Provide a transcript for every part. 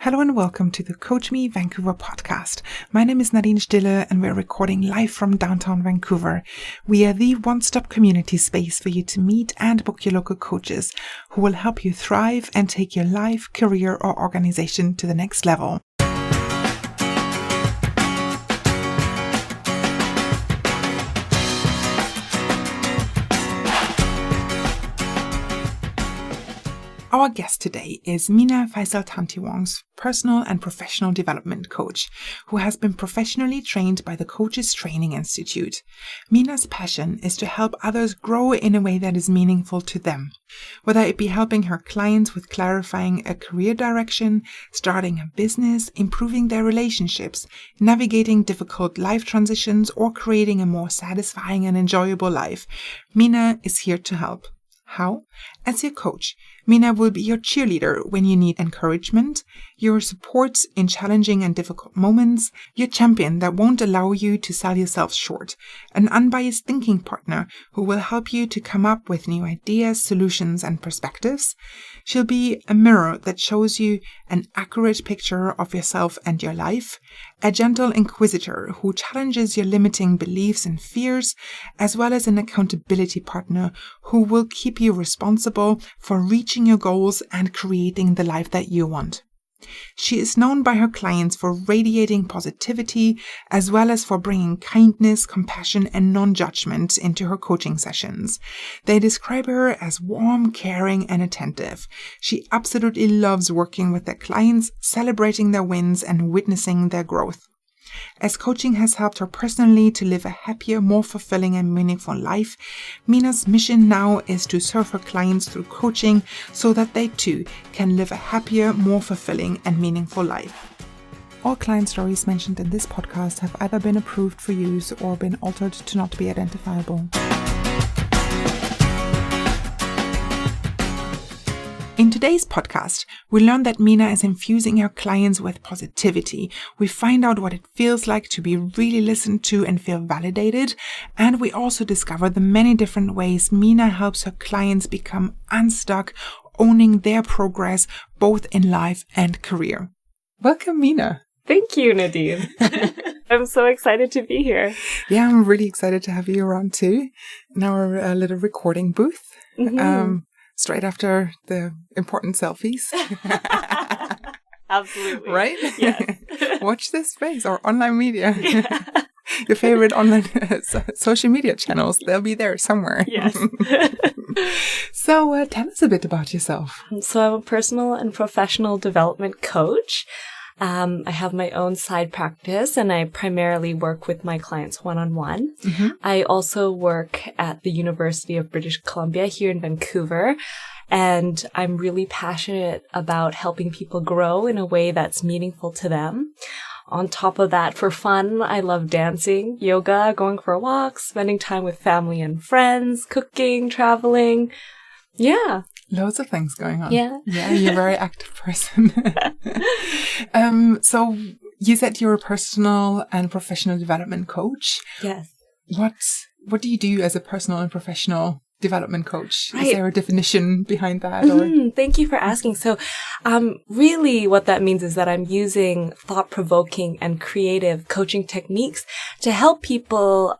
Hello and welcome to the Coach Me Vancouver podcast. My name is Nadine Stille and we're recording live from downtown Vancouver. We are the one-stop community space for you to meet and book your local coaches who will help you thrive and take your life, career or organization to the next level. Our guest today is Mina Phaisaltantiwongs, personal and professional development coach, who has been professionally trained by the Coaches Training Institute. Mina's passion is to help others grow in a way that is meaningful to them, whether it be helping her clients with clarifying a career direction, starting a business, improving their relationships, navigating difficult life transitions, or creating a more satisfying and enjoyable life. Mina is here to help. How? As your coach, Mina will be your cheerleader when you need encouragement, your support in challenging and difficult moments, your champion that won't allow you to sell yourself short, an unbiased thinking partner who will help you to come up with new ideas, solutions, and perspectives. She'll be a mirror that shows you an accurate picture of yourself and your life, a gentle inquisitor who challenges your limiting beliefs and fears, as well as an accountability partner who will keep you responsible for reaching your goals and creating the life that you want. She is known by her clients for radiating positivity, as well as for bringing kindness, compassion, and non-judgment into her coaching sessions. They describe her as warm, caring, and attentive. She absolutely loves working with their clients, celebrating their wins, and witnessing their growth. As coaching has helped her personally to live a happier, more fulfilling and meaningful life, Mina's mission now is to serve her clients through coaching so that they too can live a happier, more fulfilling and meaningful life. All client stories mentioned in this podcast have either been approved for use or been altered to not be identifiable. In today's podcast, we learn that Mina is infusing her clients with positivity. We find out what it feels like to be really listened to and feel validated. And we also discover the many different ways Mina helps her clients become unstuck, owning their progress both in life and career. Welcome, Mina. Thank you, Nadine. I'm so excited to be here. Yeah, I'm really excited to have you around too in our little recording booth. Mm-hmm. Straight after the important selfies. Absolutely. Right? Yes. Watch this space or online media. Yeah. Your favorite online social media channels. They'll be there somewhere. Yes. So tell us a bit about yourself. So I'm a personal and professional development coach. I have my own side practice and I primarily work with my clients one-on-one. Mm-hmm. I also work at the University of British Columbia here in Vancouver, and I'm really passionate about helping people grow in a way that's meaningful to them. On top of that, for fun, I love dancing, yoga, going for walks, spending time with family and friends, cooking, traveling. Yeah. Loads of things going on. Yeah. Yeah, you're a very active person. So you said you're a personal and professional development coach. Yes. What do you do as a personal and professional development coach? Right. Is there a definition behind that? Or? Thank you for asking. So really what that means is that I'm using thought-provoking and creative coaching techniques to help people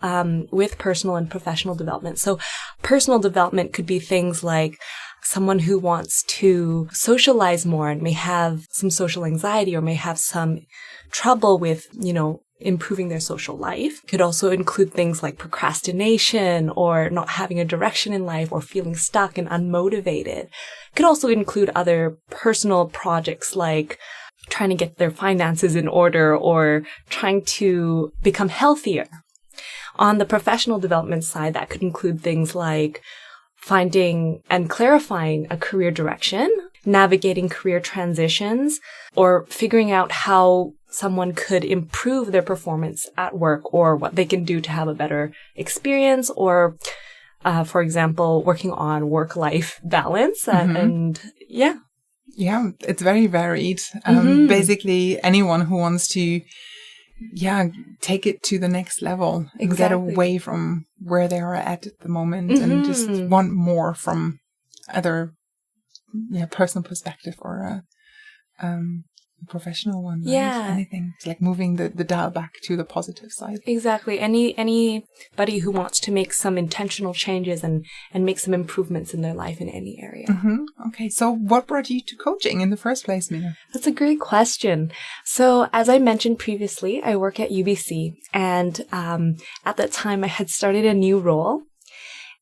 with personal and professional development. So personal development could be things like someone who wants to socialize more and may have some social anxiety or may have some trouble with, improving their social life. Could also include things like procrastination or not having a direction in life or feeling stuck and unmotivated. Could also include other personal projects like trying to get their finances in order or trying to become healthier. On the professional development side, that could include things like finding and clarifying a career direction, navigating career transitions, or figuring out how someone could improve their performance at work or what they can do to have a better experience or, for example, working on work-life balance. And yeah. Yeah, it's very varied. Basically, anyone who wants to take it to the next level and get away from where they are at the moment and just want more from other personal perspective or professional one, right? Yeah. Anything. It's like moving the dial back to the positive side. Exactly. Anybody who wants to make some intentional changes and make some improvements in their life in any area. Mm-hmm. Okay. So what brought you to coaching in the first place, Mina? That's a great question. So as I mentioned previously, I work at UBC, and at that time I had started a new role,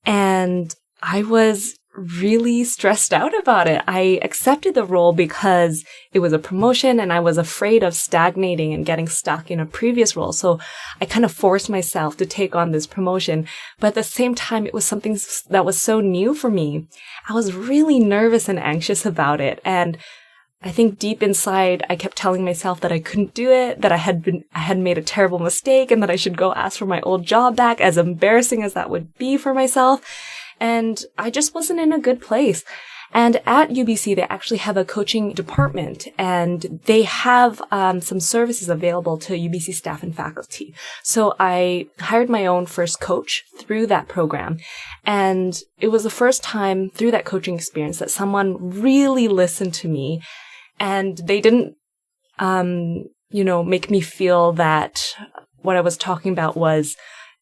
and I was really stressed out about it. I accepted the role because it was a promotion and I was afraid of stagnating and getting stuck in a previous role. So I kind of forced myself to take on this promotion. But at the same time, it was something that was so new for me. I was really nervous and anxious about it. And I think deep inside, I kept telling myself that I couldn't do it, that I had made a terrible mistake, and that I should go ask for my old job back, as embarrassing as that would be for myself. And I just wasn't in a good place. And at UBC, they actually have a coaching department, and they have some services available to UBC staff and faculty. So I hired my own first coach through that program. And it was the first time through that coaching experience that someone really listened to me, and they didn't, make me feel that what I was talking about was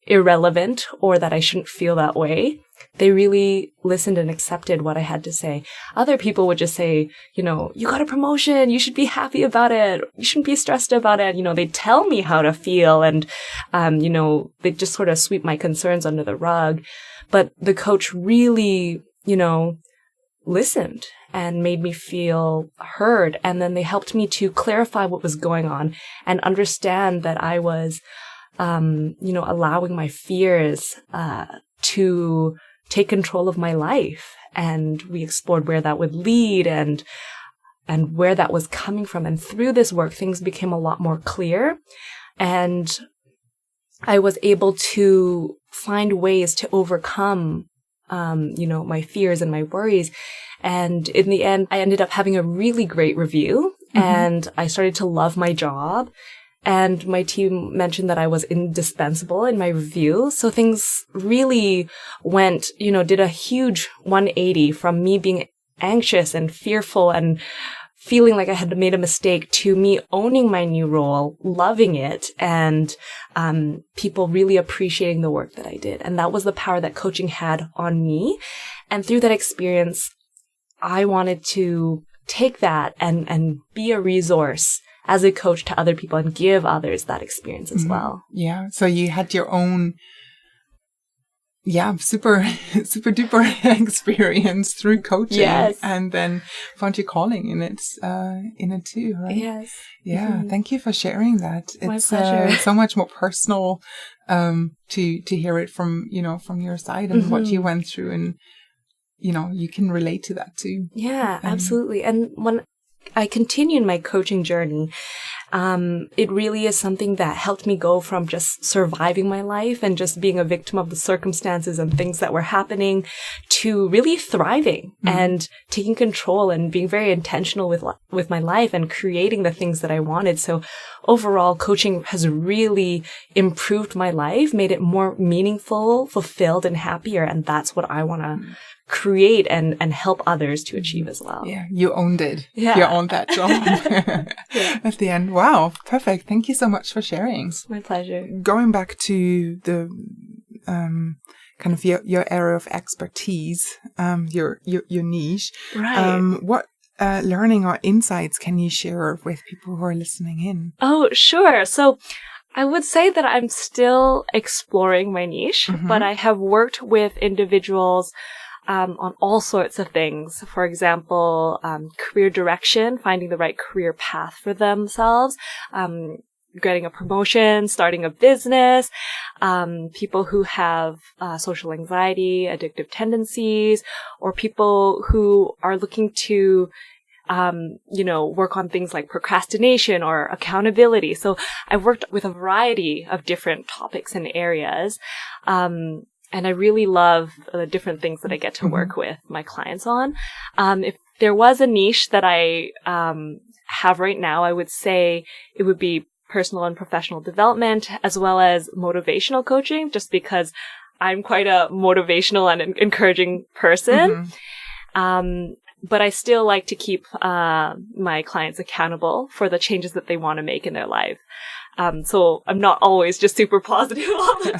irrelevant or that I shouldn't feel that way. They really listened and accepted what I had to say. Other people would just say, you got a promotion, you should be happy about it, you shouldn't be stressed about it. They'd tell me how to feel, and, they'd just sort of sweep my concerns under the rug. But the coach really, listened and made me feel heard. And then they helped me to clarify what was going on and understand that I was, allowing my fears, to take control of my life. And we explored where that would lead and where that was coming from. And through this work, things became a lot more clear. And I was able to find ways to overcome, my fears and my worries. And in the end, I ended up having a really great review, and I started to love my job. And my team mentioned that I was indispensable in my review. So things really went, did a huge 180 from me being anxious and fearful and feeling like I had made a mistake to me owning my new role, loving it, and people really appreciating the work that I did. And that was the power that coaching had on me. And through that experience, I wanted to take that and be a resource as a coach to other people and give others that experience as well. Yeah. So you had your own, super duper experience through coaching. Yes. And then found your calling in it too, right? Yes. Yeah. Thank you for sharing that. My It's pleasure. so much more personal, to hear it from your side and what you went through, and, you can relate to that too. Yeah, absolutely. And when I continued my coaching journey, it really is something that helped me go from just surviving my life and just being a victim of the circumstances and things that were happening to really thriving and taking control and being very intentional with my life and creating the things that I wanted. So overall, coaching has really improved my life, made it more meaningful, fulfilled, and happier. And that's what I want to create and help others to achieve as well. Yeah, you owned it. Yeah. You owned that job at the end. Wow, perfect. Thank you so much for sharing. It's my pleasure. Going back to the kind of your area of expertise, your niche. Right. What learning or insights can you share with people who are listening in? Oh, sure. So I would say that I'm still exploring my niche, but I have worked with individuals on all sorts of things. For example, career direction, finding the right career path for themselves, getting a promotion, starting a business, people who have social anxiety, addictive tendencies, or people who are looking to work on things like procrastination or accountability. So I've worked with a variety of different topics and areas. And I really love the different things that I get to work with my clients on. If there was a niche that I have right now, I would say it would be personal and professional development, as well as motivational coaching, just because I'm quite a motivational and encouraging person. but I still like to keep my clients accountable for the changes that they want to make in their life. So I'm not always just super positive all the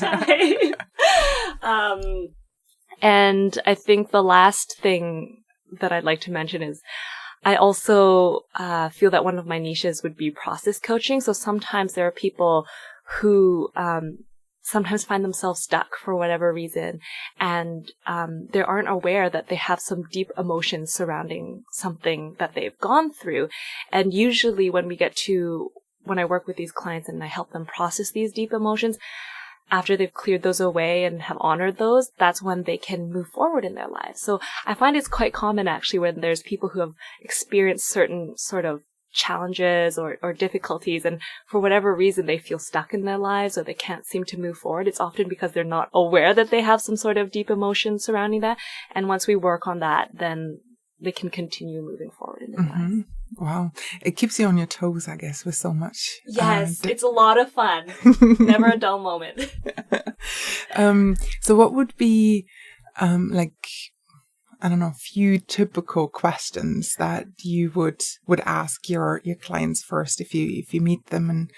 time. And I think the last thing that I'd like to mention is I also feel that one of my niches would be process coaching. So sometimes there are people who sometimes find themselves stuck for whatever reason, and they aren't aware that they have some deep emotions surrounding something that they've gone through. And usually when I work with these clients and I help them process these deep emotions, after they've cleared those away and have honored those, that's when they can move forward in their lives. So I find it's quite common actually when there's people who have experienced certain sort of challenges or difficulties, and for whatever reason they feel stuck in their lives or they can't seem to move forward. It's often because they're not aware that they have some sort of deep emotion surrounding that. And once we work on that, then they can continue moving forward in their lives. Wow. It keeps you on your toes, I guess, with so much. Yes, it's a lot of fun. Never a dull moment. So what would be, I don't know, a few typical questions that you would ask your clients first if you meet them,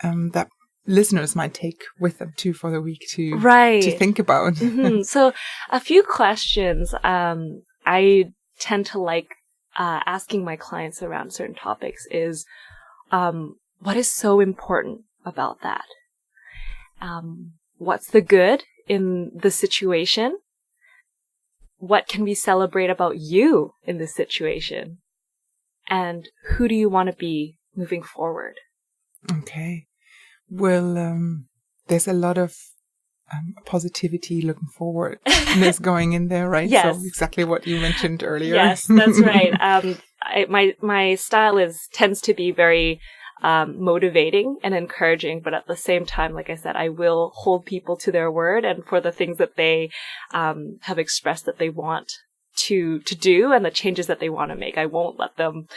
and that listeners might take with them too for the week to think about? So a few questions I tend to like asking my clients around certain topics is, what is so important about that? What's the good in the situation? What can we celebrate about you in this situation? And who do you want to be moving forward? Okay. Well, there's a lot of positivity, looking forward, going in there, right? Yes. So exactly what you mentioned earlier. Yes, that's right. My style tends to be very motivating and encouraging, but at the same time, like I said, I will hold people to their word and for the things that they have expressed that they want to do and the changes that they want to make. I won't let them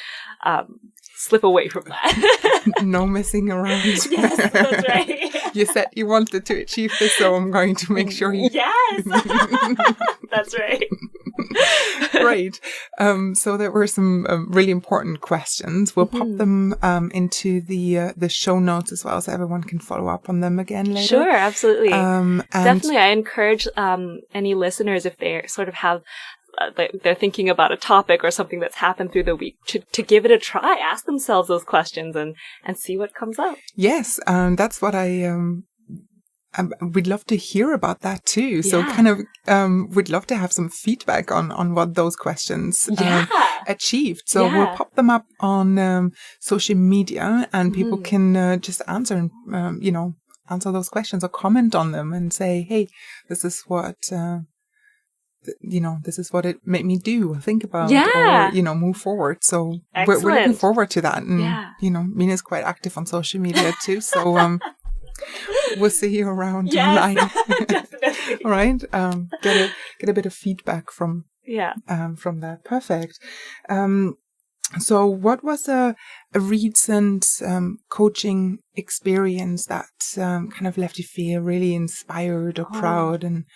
slip away from that. No messing around. Yes, that's right. You said you wanted to achieve this, so I'm going to make sure you... Yes! That's right. Great. So there were some really important questions. We'll pop them into the show notes as well, so everyone can follow up on them again later. Sure, absolutely. And definitely, I encourage any listeners, if they sort of have they're thinking about a topic or something that's happened through the week, to give it a try, ask themselves those questions and see what comes up. Yes, that's what we'd love to hear about that too. So kind of, we'd love to have some feedback on what those questions achieved. So we'll pop them up on social media, and people can just answer and, answer those questions or comment on them and say, hey, this is what... this is what it made me do, think about, or, move forward. So we're looking forward to that. And, Mina's quite active on social media too. So we'll see you around online. Definitely. All right. Get a bit of feedback from that. Perfect. So what was a recent coaching experience that kind of left you feel really inspired or proud? And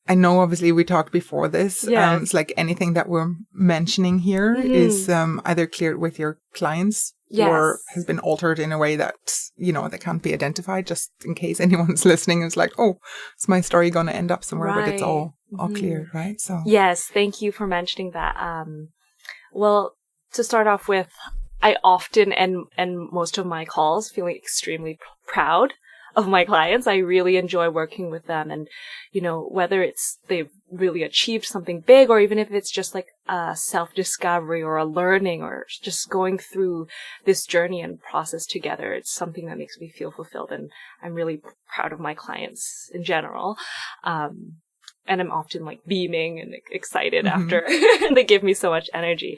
I know, obviously, we talked before this. It's like anything that we're mentioning here is either cleared with your clients or has been altered in a way that, that can't be identified, just in case anyone's listening is like, oh, is my story going to end up somewhere? But it's all cleared, right? So yes, thank you for mentioning that. Well, to start off with, I often and most of my calls feeling extremely proud of my clients. I really enjoy working with them, and whether it's they've really achieved something big, or even if it's just like a self-discovery or a learning or just going through this journey and process together, it's something that makes me feel fulfilled, and I'm really proud of my clients in general. And I'm often like beaming and excited after they give me so much energy.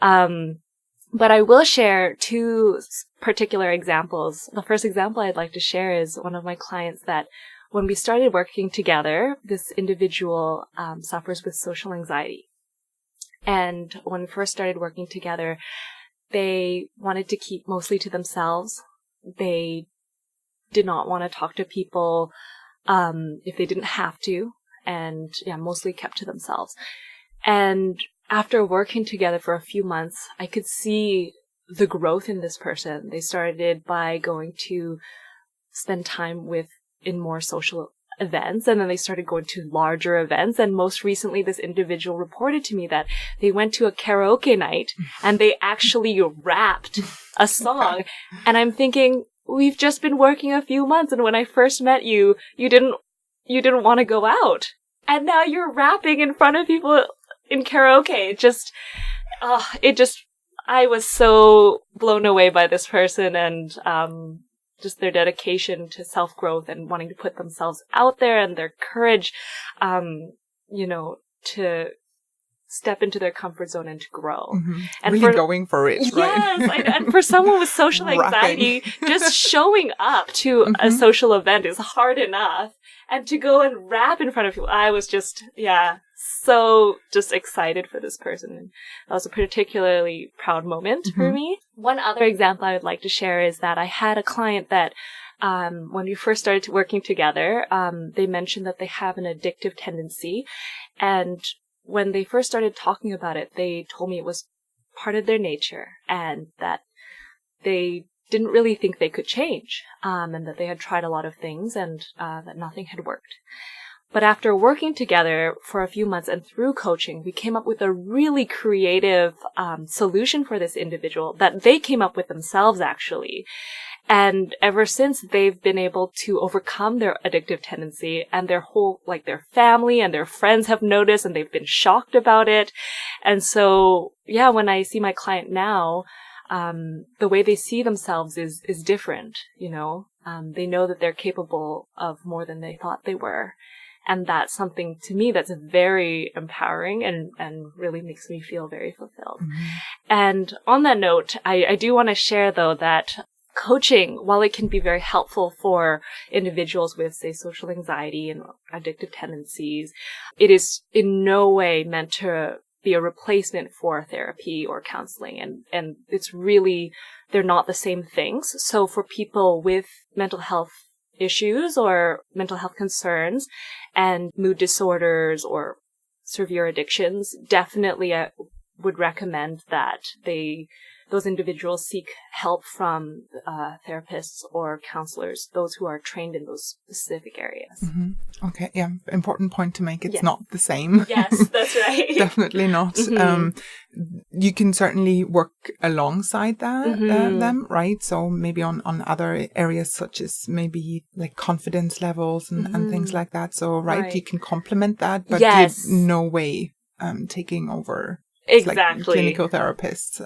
But I will share two particular examples. The first example I'd like to share is one of my clients that when we started working together, this individual suffers with social anxiety. And when we first started working together, they wanted to keep mostly to themselves. They did not want to talk to people if they didn't have to, and mostly kept to themselves. And after working together for a few months, I could see the growth in this person. They started by going to spend time in more social events, and then they started going to larger events. And most recently, this individual reported to me that they went to a karaoke night and they actually rapped a song. And I'm thinking, we've just been working a few months, and when I first met you, you didn't want to go out, and now you're rapping in front of people in karaoke. I was so blown away by this person, and just their dedication to self-growth and wanting to put themselves out there, and their courage, to step into their comfort zone and to grow. Mm-hmm. And really going for it, right? Yes, and for someone with social anxiety, just showing up to a social event is hard enough. And to go and rap in front of people, I was just excited for this person. And that was a particularly proud moment for me. One other example I would like to share is that I had a client that, when we first started working together, they mentioned that they have an addictive tendency. And when they first started talking about it, they told me it was part of their nature and that they didn't really think they could change, and that they had tried a lot of things and that nothing had worked. But after working together for a few months and through coaching, we came up with a really creative solution for this individual that they came up with themselves, actually. And ever since, they've been able to overcome their addictive tendency, and their whole, their family and their friends have noticed, and they've been shocked about it. And so, when I see my client now, the way they see themselves is different, They know that they're capable of more than they thought they were. And that's something, to me, that's very empowering and really makes me feel very fulfilled. Mm-hmm. And on that note, I do want to share, though, that coaching, while it can be very helpful for individuals with, say, social anxiety and addictive tendencies, it is in no way meant to be a replacement for therapy or counseling. And it's really, they're not the same things. So for people with mental health issues or mental health concerns and mood disorders or severe addictions, definitely I would recommend that those individuals seek help from therapists or counselors, those who are trained in those specific areas. Mm-hmm. Okay, yeah, important point to make. It's not the same. Yes, that's right. Definitely not. Mm-hmm. You can certainly work alongside them, right? So maybe on other areas such as maybe like confidence levels and things like that. So, right, you can complement that, but you're no way taking over. Exactly. Like clinical therapists.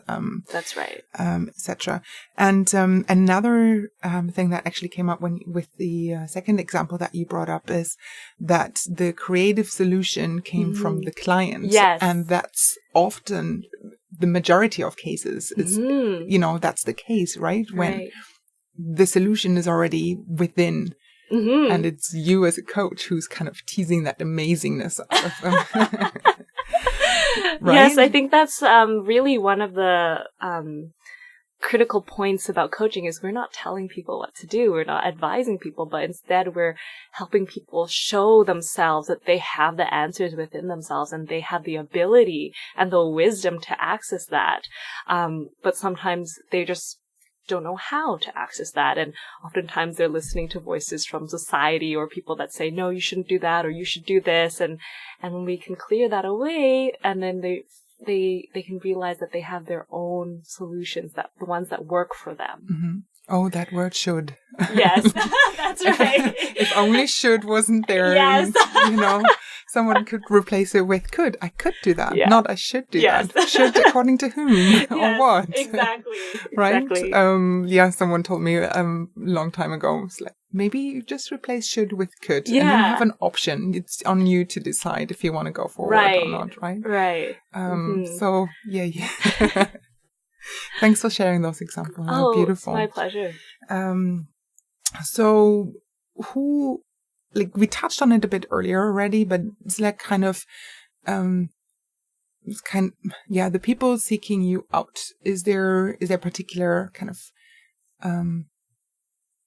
That's right. Etc. And another thing that actually came up with the second example that you brought up is that the creative solution came from the client. Yes. And that's often the majority of cases is, that's the case, right? When the solution is already within. Mm-hmm. And it's you as a coach who's kind of teasing that amazingness out of them. Right? Yes, I think that's really one of the critical points about coaching is we're not telling people what to do. We're not advising people, but instead we're helping people show themselves that they have the answers within themselves and they have the ability and the wisdom to access that. But sometimes they just don't know how to access that. And oftentimes they're listening to voices from society or people that say, no, you shouldn't do that, or you should do this. And when we can clear that away, and then they can realize that they have their own solutions, that the ones that work for them. Mm-hmm. Oh, that word should. Yes, that's right. If only should wasn't there. Yes. Someone could replace it with could. I could do that. Yeah. Not I should do that. Should according to whom or what? Exactly. Right? Someone told me a long time ago, it's like, maybe you just replace should with could. Yeah. And then you have an option. It's on you to decide if you want to go forward or not, right? Right. So, yeah. Thanks for sharing those examples. Oh, beautiful. It's my pleasure. So who, we touched on it a bit earlier already, but it's like kind of, the people seeking you out. Is there particular kind of,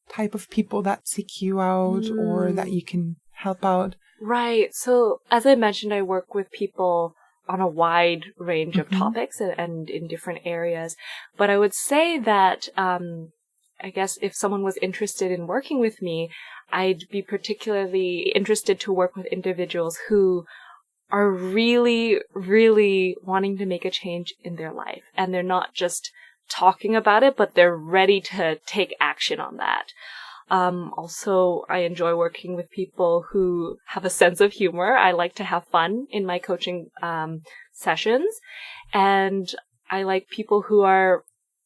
type of people that seek you out or that you can help out? Right. So as I mentioned, I work with people on a wide range of topics and in different areas. But I would say that, I guess if someone was interested in working with me, I'd be particularly interested to work with individuals who are really, really wanting to make a change in their life. And they're not just talking about it, but they're ready to take action on that. Also, I enjoy working with people who have a sense of humor. I like to have fun in my coaching sessions. And I like people who are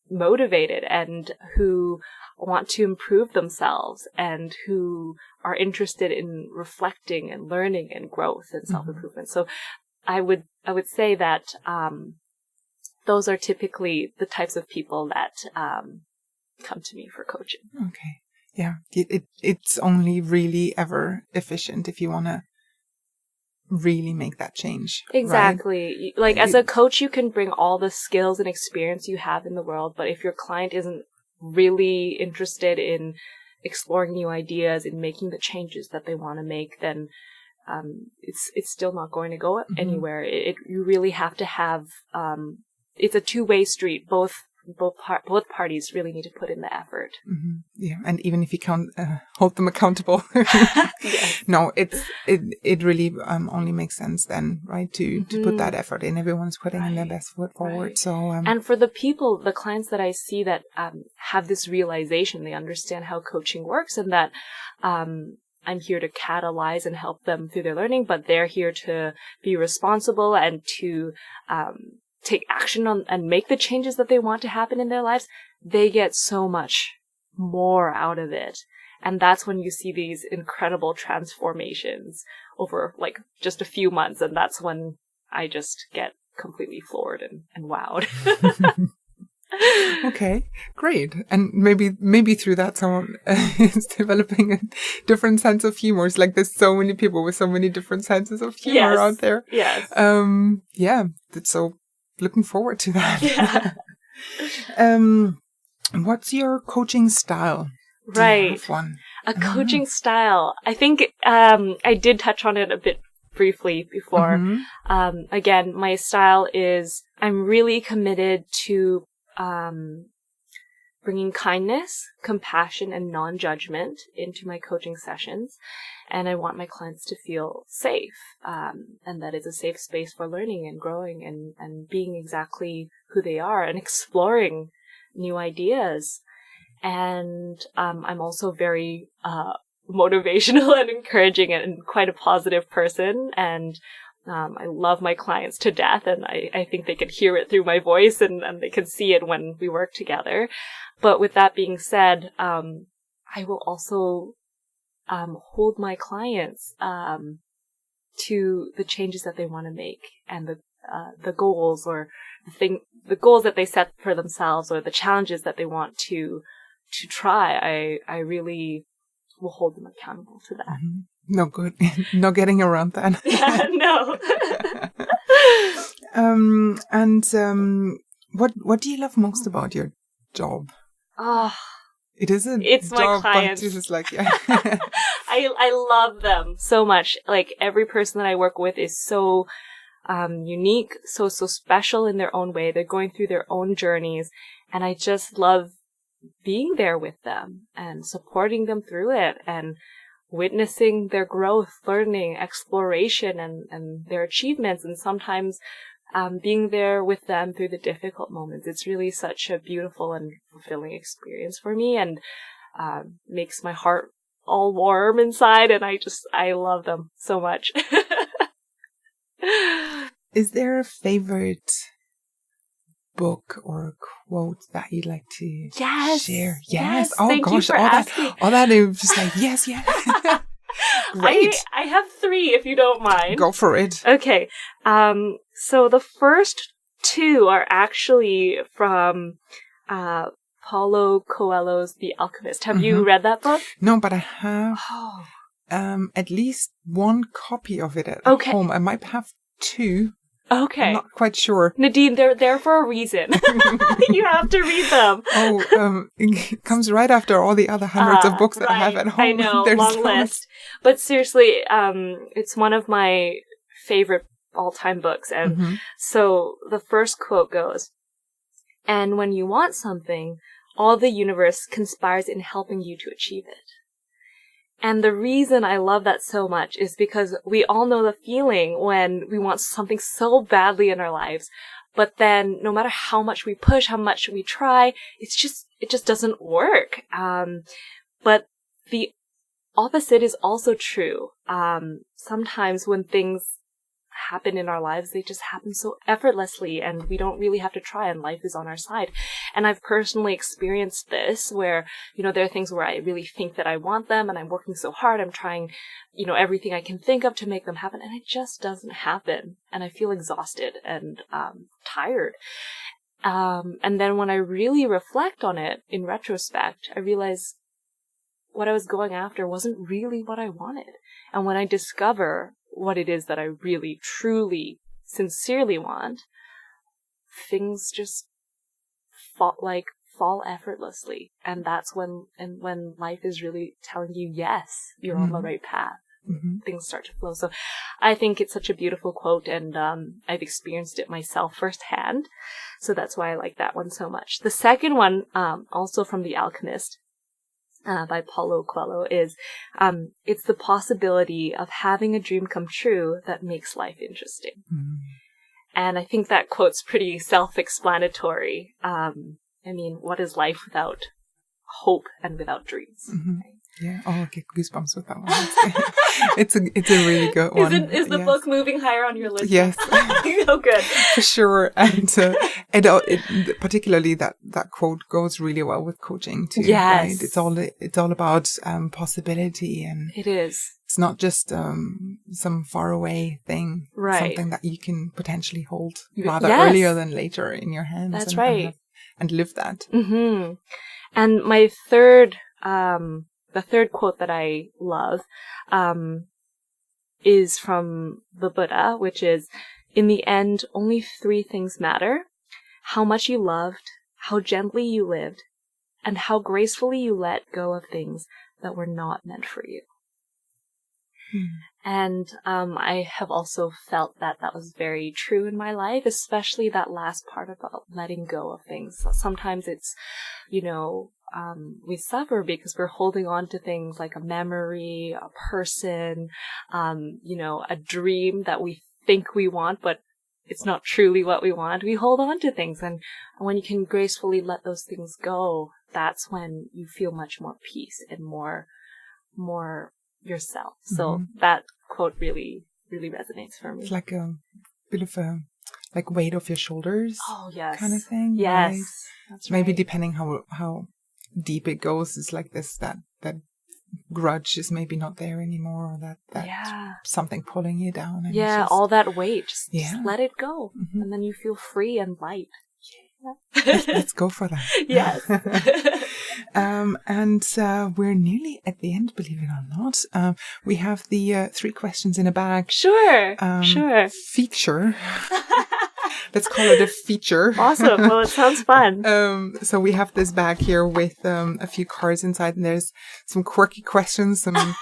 motivated and who want to improve themselves and who are interested in reflecting and learning and growth and self-improvement. So I would say that those are typically the types of people that come to me for coaching. Okay. Yeah. It's only really ever efficient if you want to really make that change. Exactly. Right? Like as a coach, you can bring all the skills and experience you have in the world, but if your client isn't really interested in exploring new ideas and making the changes that they want to make, then it's still not going to go anywhere. You really have to have it's a two-way street. Both parties really need to put in the effort. Yeah, and even if you can't hold them accountable, yes. No, it really only makes sense then, right? To put that effort in. Everyone's putting in their best foot forward. Right. So and for the clients that I see that have this realization, they understand how coaching works, and that I'm here to catalyze and help them through their learning, but they're here to be responsible and to take action on and make the changes that they want to happen in their lives. They get so much more out of it. And that's when you see these incredible transformations over like just a few months. And that's when I just get completely floored and wowed. Okay, great. And maybe through that someone is developing a different sense of humor. It's like there's so many people with so many different senses of humor out there. Yes. Yeah. So looking forward to that. Yeah. What's your coaching style? Right. Do you have one? A coaching style. I think I did touch on it a bit briefly before. Again, my style is I'm really committed to bringing kindness, compassion, and non-judgment into my coaching sessions. And I want my clients to feel safe, and that it's a safe space for learning and growing and being exactly who they are and exploring new ideas. And I'm also very motivational and encouraging and quite a positive person. And I love my clients to death, and I think they can hear it through my voice and they can see it when we work together. But with that being said, I will also hold my clients to the changes that they want to make and the goals or the goals that they set for themselves or the challenges that they want to try. I really will hold them accountable to that. No good. No getting around that. Yeah, no. What do you love most about your job? It's my clients. But it's like, yeah. I love them so much. Like every person that I work with is so unique, so special in their own way. They're going through their own journeys, and I just love being there with them and supporting them through it and witnessing their growth, learning, exploration, and their achievements, and sometimes being there with them through the difficult moments. It's really such a beautiful and fulfilling experience for me, and makes my heart all warm inside, and I love them so much. Is there a favorite book or quote that you'd like to share? Yes. Oh Thank gosh, all that is just like yes. Great. I have 3 if you don't mind. Go for it. Okay. So the first 2 are actually from Paulo Coelho's The Alchemist. Have you read that book? No, but I have at least one copy of it at home. I might have 2. Okay. I'm not quite sure. Nadine, they're there for a reason. You have to read them. It comes right after all the other hundreds of books that I have at home. I know, long list. But seriously, it's one of my favorite all-time books. And so the first quote goes, "And when you want something, all the universe conspires in helping you to achieve it." And the reason I love that so much is because we all know the feeling when we want something so badly in our lives, but then no matter how much we push, how much we try, it just doesn't work. But the opposite is also true. Sometimes when things happen in our lives, they just happen so effortlessly and we don't really have to try and life is on our side. And I've personally experienced this where, there are things where I really think that I want them and I'm working so hard. I'm trying, everything I can think of to make them happen and it just doesn't happen. And I feel exhausted and tired. And then when I really reflect on it in retrospect, I realize what I was going after wasn't really what I wanted. And when I discover what it is that I really, truly, sincerely want, things just fall effortlessly. And that's when life is really telling you, yes, you're on the right path. Things start to flow. So I think it's such a beautiful quote, and I've experienced it myself firsthand. So that's why I like that one so much. The second one, also from The Alchemist, by Paulo Coelho, is it's the possibility of having a dream come true that makes life interesting. And I think that quote's pretty self-explanatory. What is life without hope and without dreams? Right? Yeah. Oh, I get goosebumps with that one. It's a really good one. Is the book moving higher on your list? Yes. Oh, good. For sure. And particularly that quote goes really well with coaching too. Yes. Right? It's all about possibility, and it is. It's not just some faraway thing. Right. Something that you can potentially hold rather Yes. earlier than later in your hands. That's right. And live that. And my third the third quote that I love is from the Buddha, which is, "In the end, only 3 things matter: how much you loved, how gently you lived, and how gracefully you let go of things that were not meant for you." And I have also felt that was very true in my life, especially that last part about letting go of things. Sometimes it's, we suffer because we're holding on to things like a memory, a person, a dream that we think we want, but it's not truly what we want. We hold on to things, and when you can gracefully let those things go, that's when you feel much more peace and more yourself. So that quote really, really resonates for me. It's like a bit of a weight off your shoulders. Oh, yes. Kind of thing. Yes. Right? That's Maybe right. depending how deep it goes, it's like this, that grudge is maybe not there anymore, or that something pulling you down. And all that weight, just let it go. And then you feel free and light. Let's go for that. Yes. And we're nearly at the end, believe it or not. We have the 3 questions in a bag. Sure. Feature. Let's call it a feature. Awesome. Well, it sounds fun. So we have this bag here with a few cards inside, and there's some quirky questions, some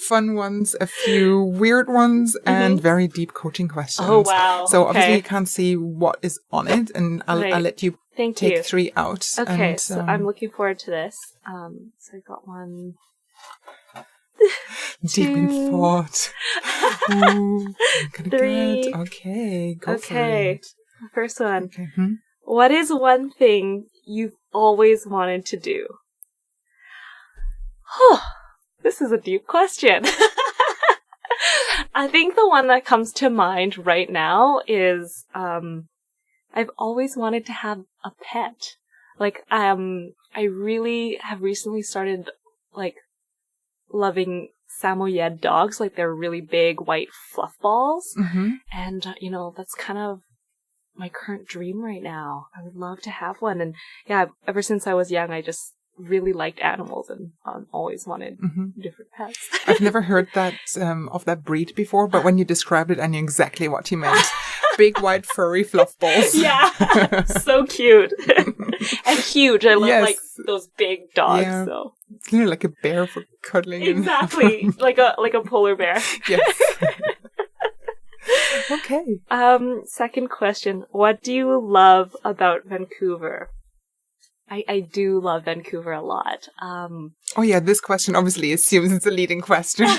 fun ones, a few weird ones, and very deep coaching questions. Oh, wow. So obviously you can't see what is on it, and I'll let you take 3 out. Okay, and, so I'm looking forward to this. So I got one. Deep in thought. Ooh, 3. Okay, go for it. First one. Okay. What is one thing you've always wanted to do? This is a deep question. I think the one that comes to mind right now is I've always wanted to have a pet. I really have recently started loving Samoyed dogs. They're really big white fluff balls. And that's kind of my current dream right now. I would love to have one. And ever since I was young, I just really liked animals and always wanted different pets. I've never heard that of that breed before, but when you described it, I knew exactly what you meant. Big white furry fluff balls. Yeah, so cute and huge. I love those big dogs. Yeah. So it's literally like a bear for cuddling. Exactly, like a polar bear. Yes. Okay. Second question. What do you love about Vancouver? I do love Vancouver a lot. Oh yeah, this question obviously assumes it's a leading question.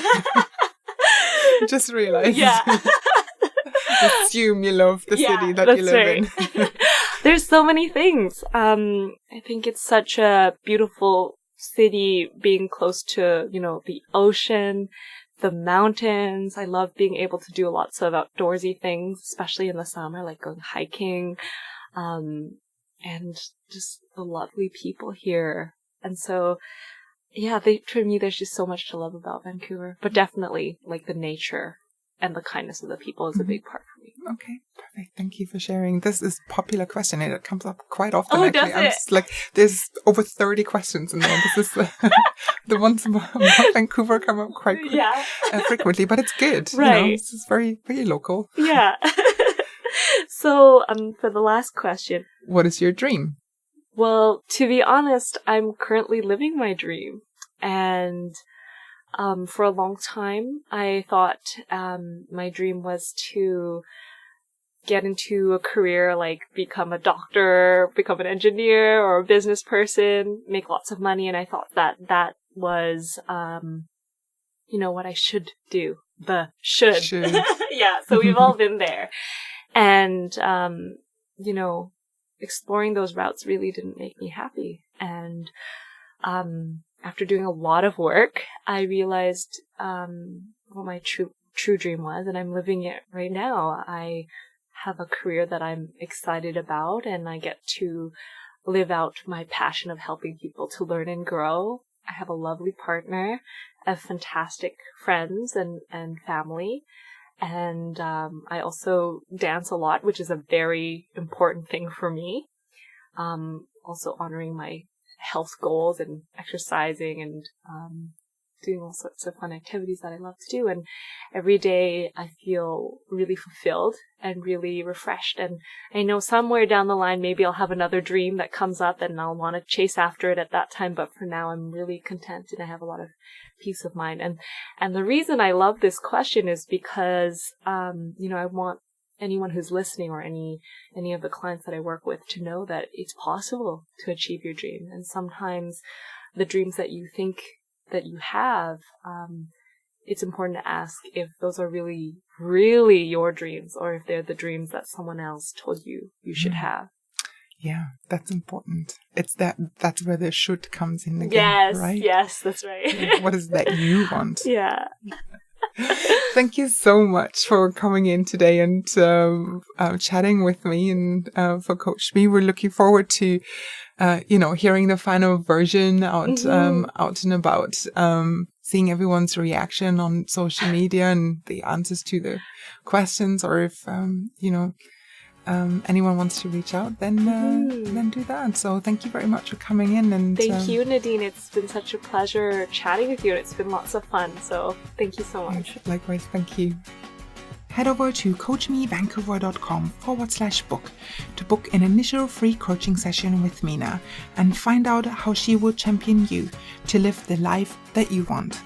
Just realized. Yeah. Assume you love the city that you live in. There's so many things. I think it's such a beautiful city, being close to, the ocean, the mountains. I love being able to do lots of outdoorsy things, especially in the summer, like going hiking, and just the lovely people here. And so, yeah, for me, there's just so much to love about Vancouver, but definitely like the nature and the kindness of the people is a big part for me. Okay, perfect. Thank you for sharing. This is a popular question. It comes up quite often. Oh, actually. does it? I'm just like, there's over 30 questions in there. This is the ones about Vancouver come up quite frequently, but it's good. Right. This is very, very local. Yeah. So, for the last question. What is your dream? Well, to be honest, I'm currently living my dream. And for a long time, I thought my dream was to get into a career like become a doctor, become an engineer, or a business person, make lots of money. And I thought that was, what I should do. The should. Yeah, so we've all been there. And, exploring those routes really didn't make me happy. And after doing a lot of work, I realized what my true dream was, and I'm living it right now. I have a career that I'm excited about, and I get to live out my passion of helping people to learn and grow. I have a lovely partner, I have fantastic friends and family. And I also dance a lot, which is a very important thing for me. Also honoring my health goals and exercising and doing all sorts of fun activities that I love to do. And every day I feel really fulfilled and really refreshed. And I know somewhere down the line, maybe I'll have another dream that comes up and I'll want to chase after it at that time. But for now, I'm really content and I have a lot of peace of mind. And the reason I love this question is because, I want anyone who's listening or any of the clients that I work with to know that it's possible to achieve your dream. And sometimes the dreams that you think that you have, it's important to ask if those are really, really your dreams or if they're the dreams that someone else told you should have. Yeah, that's important. It's that's where the should comes in again, right? Yes, that's right. What is that you want? Yeah. Thank you so much for coming in today and chatting with me and for Coach Me. We're looking forward to, hearing the final version out and about, seeing everyone's reaction on social media and the answers to the questions, or if, anyone wants to reach out, then do that. So thank you very much for coming in. And thank you, Nadine. It's been such a pleasure chatting with you, and it's been lots of fun. So thank you so much. Likewise, thank you. Head over to coachmevancouver.com/book to book an initial free coaching session with Mina and find out how she will champion you to live the life that you want.